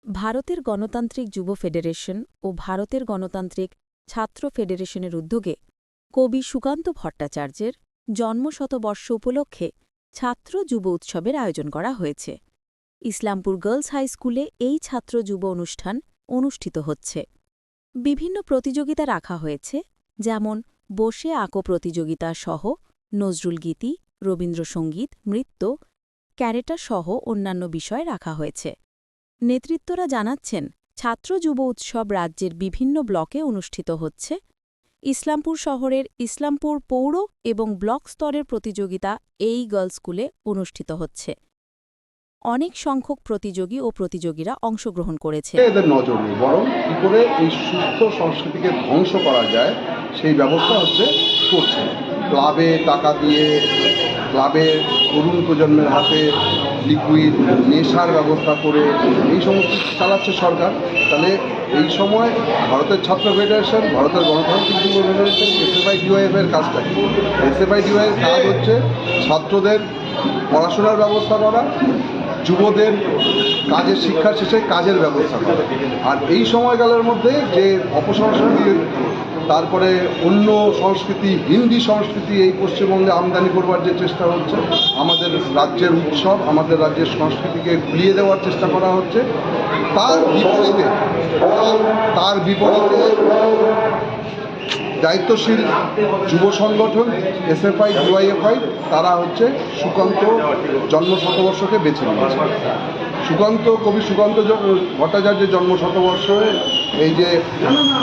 ভারতের গণতান্ত্রিক যুব ফেডারেশন ও ভারতের গণতান্ত্রিক ছাত্র ফেডারেশনের উদ্যোগে কবি সুকান্ত ভট্টাচার্যের জন্মশতবর্ষ উপলক্ষে ছাত্র যুব উৎসবের আয়োজন করা হয়েছে। ইসলামপুর গার্লস হাই স্কুলে এই ছাত্র যুব অনুষ্ঠান অনুষ্ঠিত হচ্ছে। বিভিন্ন প্রতিযোগিতা রাখা হয়েছে, যেমন বসে আঁকো প্রতিযোগিতা সহ নজরুল গীতি, রবীন্দ্রসঙ্গীত, নৃত্য, ক্যারেটা সহ অন্যান্য বিষয় রাখা হয়েছে। নেতৃত্বরা জানাচ্ছেন, ছাত্র যুব উৎসব রাজ্যের বিভিন্ন ব্লকে অনুষ্ঠিত হচ্ছে। ইসলামপুর শহরের ইসলামপুর পৌর এবং ব্লক স্তরের প্রতিযোগিতা এই গার্লস স্কুলে অনুষ্ঠিত হচ্ছে। অনেক সংখ্যক প্রতিযোগী ও প্রতিযোগীরা অংশগ্রহণ করেছে। এদের নজর নেই, বরং কী করে এই সুস্থ সংস্কৃতিকে ধ্বংস করা যায় সেই ব্যবস্থা করছে। ক্লাবে টাকা দিয়ে, ক্লাবে তরুণ প্রজন্মের হাতে লিকুইড নেশার ব্যবস্থা করে এই সমস্ত চালাচ্ছে সরকার। তাহলে এই সময় ভারতের ছাত্র ফেডারেশন, ভারতের গণতান্ত্রিক যুব ফেডারেশন, এসএফআই-ডিওয়াইএফের কাজটা কি? এসএফআই-ডিওয়াইএফের কাজ হচ্ছে ছাত্রদের পড়াশোনার ব্যবস্থা করা, যুবদের কাজের শিক্ষা শেষে কাজের ব্যবস্থা করা। আর এই সময়কালের মধ্যে যে অপসংস্কৃতি, তারপরে অন্য সংস্কৃতি, হিন্দি সংস্কৃতি এই পশ্চিমবঙ্গে আমদানি করবার যে চেষ্টা হচ্ছে, আমাদের রাজ্যের উৎসব, আমাদের রাজ্যের সংস্কৃতিকে ভুলিয়ে দেওয়ার চেষ্টা করা হচ্ছে, তার বিপরীতে দায়িত্বশীল যুব সংগঠন এসএফআই-ডিওয়াইএফআই তারা সুকান্ত জন্মশতবর্ষকে বেছে নিয়েছে। কবি সুকান্ত ভট্টাচার্যের জন্মশতবর্ষে এই যে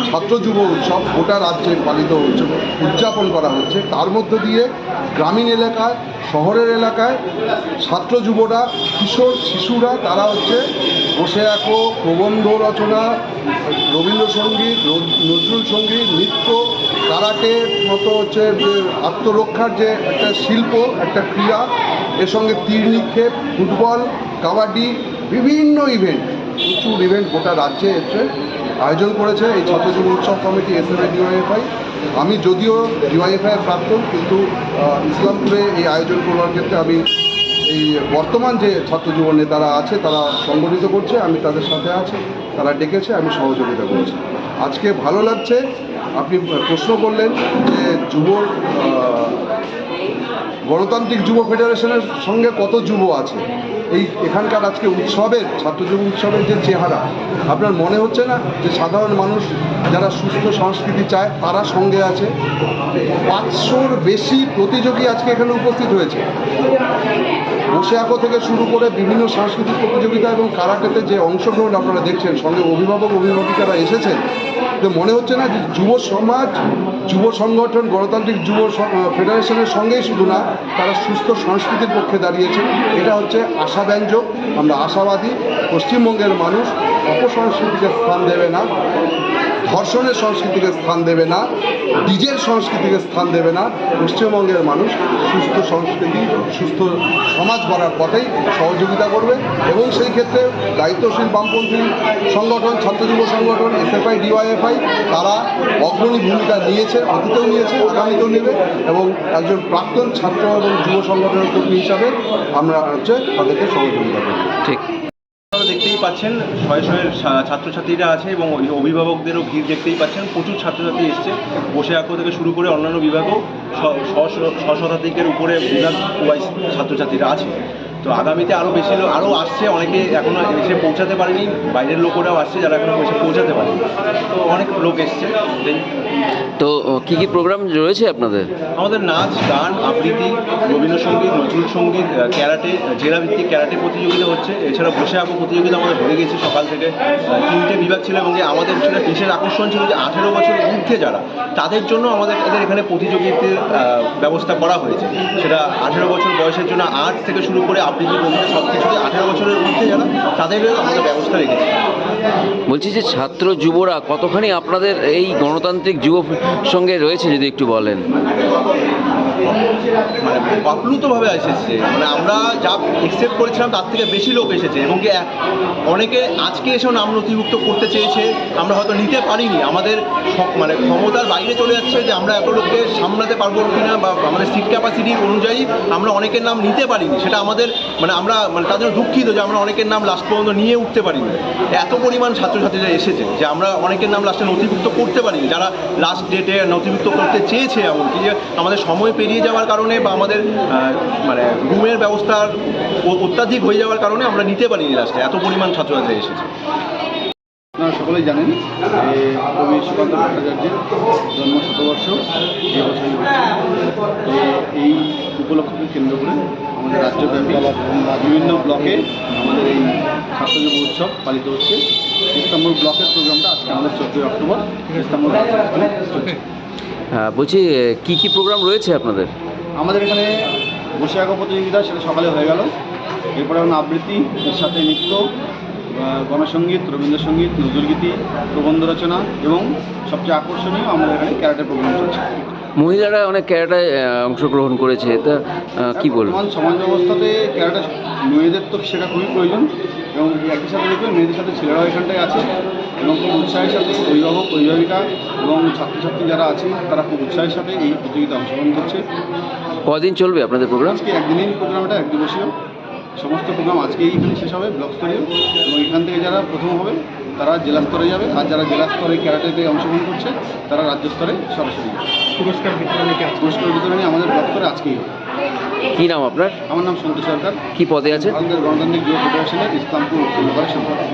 ছাত্র যুব উৎসব গোটা রাজ্যে পালিত হচ্ছে, উদযাপন করা হচ্ছে। তার মধ্য দিয়ে গ্রামীণ এলাকায়, শহরের এলাকায় ছাত্র যুবরা, কিশোর শিশুরা তারা বসে আঁকো, প্রবন্ধ রচনা, রবীন্দ্রসঙ্গীত, নজরুল সঙ্গীত, নৃত্য, কারাটের মতো যে আত্মরক্ষার যে একটা শিল্প, একটা ক্রীড়া, এর সঙ্গে তীর নিক্ষেপ, ফুটবল, কাবাডি, বিভিন্ন ইভেন্ট, প্রচুর ইভেন্ট গোটা রাজ্যে আয়োজন করেছে এই ছাত্র যুব উৎসব কমিটি এসএফআই-ডিওয়াইএফআই। আমি যদিও ডিওয়াইএফআই প্রাক্তন, কিন্তু ইসলামপুরে এই আয়োজন করবার ক্ষেত্রে আমি এই বর্তমান যে ছাত্র যুব নেতারা আছে তারা সংগঠিত করছে, আমি তাদের সাথে আছি, তারা ডেকেছে, আমি সহযোগিতা করছি। আজকে ভালো লাগছে। আপনি প্রশ্ন করলেন যে গণতান্ত্রিক যুব ফেডারেশনের সঙ্গে কত যুব আছে এখানকার আজকে উৎসবের, ছাত্র যুব উৎসবের যে চেহারা, আপনার মনে হচ্ছে না যে সাধারণ মানুষ যারা সুস্থ সংস্কৃতি চায় তারা সঙ্গে আছে? 500-র বেশি প্রতিযোগী আজকে এখানে উপস্থিত হয়েছে। বসে আঁকো থেকে শুরু করে বিভিন্ন সাংস্কৃতিক প্রতিযোগিতা এবং কারাটেতে যে অংশগ্রহণ আপনারা দেখছেন, সঙ্গে অভিভাবক অভিভাবিকারা এসেছেন। তো মনে হচ্ছে না যে যুব সমাজ, যুব সংগঠন, গণতান্ত্রিক যুব ফেডারেশনের সঙ্গেই শুধু না, তারা সুস্থ সংস্কৃতির পক্ষে দাঁড়িয়েছে। এটা আশাব্যঞ্জক। আমরা আশাবাদী পশ্চিমবঙ্গের মানুষ অপসংস্কৃতিকে স্থান দেবে না, ধর্ষণের সংস্কৃতিকে স্থান দেবে না, ডিজের সংস্কৃতিকে স্থান দেবে না। পশ্চিমবঙ্গের মানুষ সুস্থ সংস্কৃতি, সুস্থ সমাজ গড়ার পথেই সহযোগিতা করবে। এবং সেই ক্ষেত্রে দায়িত্বশীল বামপন্থী সংগঠন, ছাত্র যুব সংগঠন এসএফআই-ডিওয়াইএফআই তারা অগ্রণী ভূমিকা নিয়েছে, অতীতেও নিয়েছে, আগামীতেও নেবে। এবং একজন প্রাক্তন ছাত্র এবং যুব সংগঠনের কর্মী হিসাবে আমরা তাদেরকে সহযোগিতা করব। ঠিক দেখতেই পাচ্ছেন শয়ে শয়ে ছাত্রছাত্রীরা আছে এবং অভিভাবকদেরও ভিড় দেখতেই পাচ্ছেন। প্রচুর ছাত্রছাত্রী এসছে, বসে আঁকো থেকে শুরু করে অন্যান্য বিভাগও শতাধিকের উপরে বিভাগ ছাত্রছাত্রীরা আছে। তো আগামীতে আরও বেশি লোক আরও আসছে, অনেকে এখনও এসে পৌঁছাতে পারেনি, বাইরের লোকেরাও আসছে যারা এখনও এসে পৌঁছাতে পারেনি। তো অনেক লোক এসছে। তো কী কী প্রোগ্রাম রয়েছে আপনাদের? আমাদের নাচ, গান, আবৃত্তি, রবীন্দ্রসঙ্গীত, নজরুল সঙ্গীত, ক্যারাটে, জেলাভিত্তিক ক্যারাটে প্রতিযোগিতা হচ্ছে। এছাড়া বসে আঁকো প্রতিযোগিতা আমাদের হয়ে গেছে সকাল থেকে। 3টে বিভাগ ছিল এবং আমাদের সেটা বিশেষ আকর্ষণ ছিল যে 18 বছর ঊর্ধ্বে যারা, তাদের জন্য আমাদের এখানে প্রতিযোগিতার ব্যবস্থা করা হয়েছে। সেটা 18 বছর বয়সের জন্য আর্ট থেকে শুরু করে আবৃত্তি, কবিতা সব কিছুতে 18 বছরের ঊর্ধ্বে যারা, তাদেরও আমাদের ব্যবস্থা রেখেছি। বলছি যে ছাত্র যুবরা কতখানি আপনাদের এই গণতান্ত্রিক যুব সঙ্গে রয়েছে, যদি একটু বলেন। মানে আপ্লুতভাবে এসেছে। মানে আমরা যা এক্সপেক্ট করেছিলাম তার থেকে বেশি লোক এসেছে, এবং কি অনেকে আজকে এসেও নাম নথিভুক্ত করতে চেয়েছে, আমরা হয়তো নিতে পারিনি, আমাদের মানে ক্ষমতার বাইরে চলে যাচ্ছে যে আমরা এত লোককে সামলাতে পারবো কিনা, বা আমাদের সিট ক্যাপাসিটি অনুযায়ী আমরা অনেকের নাম নিতে পারিনি। সেটা আমাদের মানে আমরা মানে তার জন্য দুঃখিত যে আমরা অনেকের নাম লাস্ট পর্যন্ত নিয়ে উঠতে পারিনি। এত পরিমাণ ছাত্রছাত্রীরা এসেছে যে আমরা অনেকের নাম লাস্টে নথিভুক্ত করতে পারিনি, যারা লাস্ট ডেটে নথিভুক্ত করতে চেয়েছে, এমনকি যে আমাদের সময় পেরিয়ে যাওয়ার কারণে বা আমাদের মানে রুমের ব্যবস্থার অত্যাধিক হয়ে যাওয়ার কারণে আমরা নিতে পারিনি লাস্টে। এত পরিমাণ ছাত্রছাত্রী এসেছে। আপনারা সকলেই জানেন যে কবি সুকান্ত ভট্টাচার্যের জন্ম শতবর্ষ এই বছরই হচ্ছে। তো এই উপলক্ষকে কেন্দ্র করে আমাদের রাজ্যব্যাপী বিভিন্ন ব্লকে আমাদের এই ছাত্র যুব উৎসব পালিত হচ্ছে। ইস্তাম্বুল ব্লকের প্রোগ্রামটা আজকে আমাদের 14 অক্টোবর ইস্তাম্বুল স্কুলে চলছে। বলছি কি কি প্রোগ্রাম রয়েছে আপনাদের? আমাদের এখানে বসে আঁকা প্রতিযোগিতা সেটা সকালে হয়ে গেল, এরপরে এখন আবৃত্তি, এর সাথে নৃত্য, গণসঙ্গীত, রবীন্দ্রসঙ্গীত, নজরুলগীতি, প্রবন্ধ রচনা এবং সবচেয়ে আকর্ষণীয় আমাদের এখানে ক্যারাটে প্রোগ্রাম চলছে। মহিলারা অনেক ক্যারাটায় অংশগ্রহণ করেছে, তা কি বলবো? বর্তমান সমাজ ব্যবস্থাতে ক্যারাটে মেয়েদের তো শেখা খুবই প্রয়োজন, এবং একই সাথে দেখবেন মেয়েদের সাথে ছেলেরাও এখানটায় আছে, এবং খুব উৎসাহের সাথে অভিভাবক, অভিভাবিকা এবং ছাত্রছাত্রী যারা আছে তারা খুব উৎসাহের সাথে এই প্রতিযোগিতা অংশগ্রহণ করছে। কদিন চলবে আপনাদের প্রোগ্রাম? আজকে একদিনেই প্রোগ্রামটা, এক দিবসীয়। সমস্ত প্রোগ্রাম আজকেই এখানে শেষ হবে ব্লক স্তরীয়, এবং এখান থেকে যারা প্রথম হবে তারা জেলা স্তরে যাবে, আর যারা জেলা স্তরে ক্যারাটেতে অংশগ্রহণ করছে তারা রাজ্য স্তরে সরাসরি যাবে। পুরস্কার বিতরণী আমাদের ব্লক স্তরে আজকেই হবে। কি নাম আপনার? আমার নাম সন্তোষ সরকার, কি পদে আছে? ভারতের গণতান্ত্রিক যুব ফেডারেশনের ইসলামপুর উত্তর বিভাগের সম্পাদক।